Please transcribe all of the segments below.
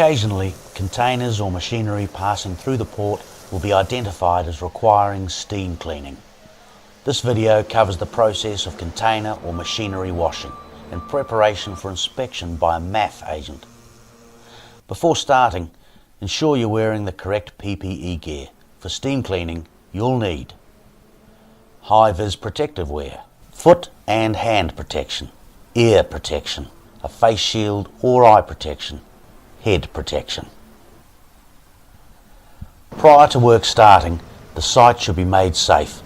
Occasionally, containers or machinery passing through the port will be identified as requiring steam cleaning. This video covers the process of container or machinery washing in preparation for inspection by a MAF agent. Before starting, ensure you're wearing the correct PPE gear. For steam cleaning, you'll need high-vis protective wear, foot and hand protection, ear protection, a face shield or eye protection, head protection. Prior to work starting, the site should be made safe.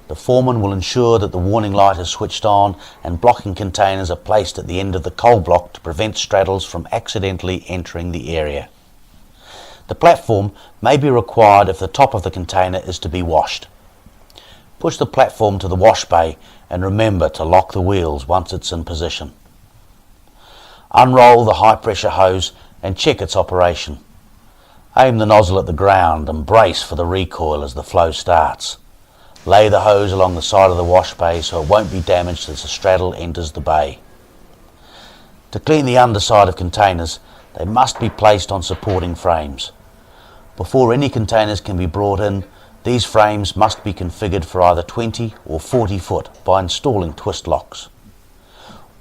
The foreman will ensure that the warning light is switched on and blocking containers are placed at the end of the coal block to prevent straddles from accidentally entering the area. The platform may be required if the top of the container is to be washed. Push the platform to the wash bay and remember to lock the wheels once it's in position. Unroll the high pressure hose and check its operation. Aim the nozzle at the ground and brace for the recoil as the flow starts. Lay the hose along the side of the wash bay so it won't be damaged as the straddle enters the bay. To clean the underside of containers, they must be placed on supporting frames. Before any containers can be brought in, these frames must be configured for either 20 or 40 foot by installing twist locks.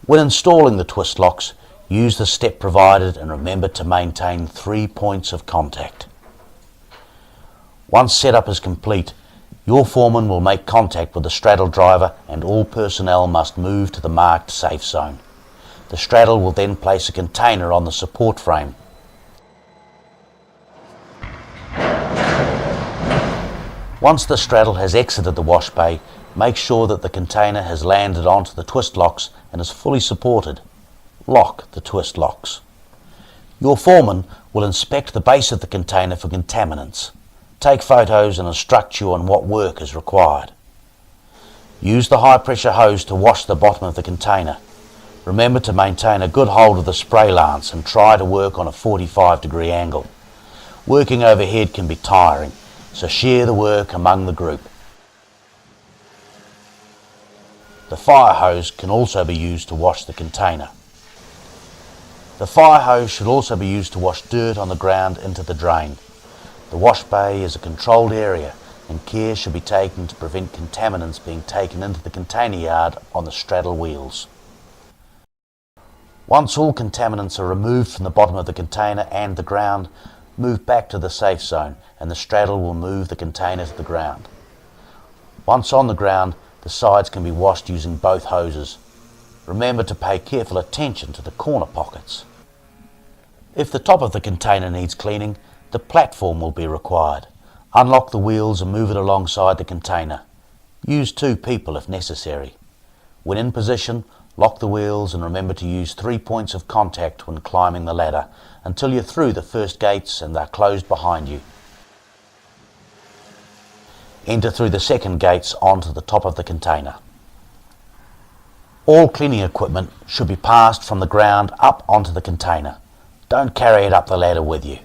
When installing the twist locks, use the step provided and remember to maintain 3 points of contact. Once setup is complete, your foreman will make contact with the straddle driver and all personnel must move to the marked safe zone. The straddle will then place a container on the support frame. Once the straddle has exited the wash bay, make sure that the container has landed onto the twist locks and is fully supported. Lock the twist locks. Your foreman will inspect the base of the container for contaminants, take photos and instruct you on what work is required. Use the high pressure hose to wash the bottom of the container. Remember to maintain a good hold of the spray lance and try to work on a 45-degree angle. Working overhead can be tiring, so share the work among the group. The fire hose can also be used to wash the container. The fire hose should also be used to wash dirt on the ground into the drain. The wash bay is a controlled area and care should be taken to prevent contaminants being taken into the container yard on the straddle wheels. Once all contaminants are removed from the bottom of the container and the ground, move back to the safe zone and the straddle will move the container to the ground. Once on the ground, the sides can be washed using both hoses. Remember to pay careful attention to the corner pockets. If the top of the container needs cleaning, the platform will be required. Unlock the wheels and move it alongside the container. Use 2 people if necessary. When in position, lock the wheels and remember to use 3 points of contact when climbing the ladder until you're through the first gates and they're closed behind you. Enter through the second gates onto the top of the container. All cleaning equipment should be passed from the ground up onto the container. Don't carry it up the ladder with you.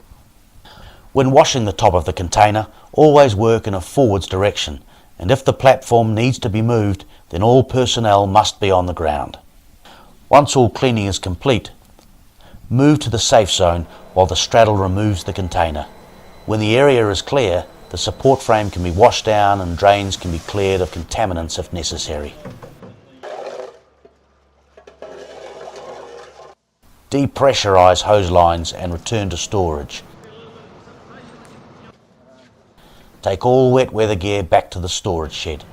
When washing the top of the container, always work in a forwards direction, and if the platform needs to be moved, then all personnel must be on the ground. Once all cleaning is complete, move to the safe zone while the straddle removes the container. When the area is clear, the support frame can be washed down and drains can be cleared of contaminants if necessary. Depressurize hose lines and return to storage. Take all wet weather gear back to the storage shed.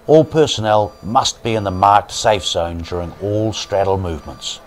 All personnel must be in the marked safe zone during all straddle movements.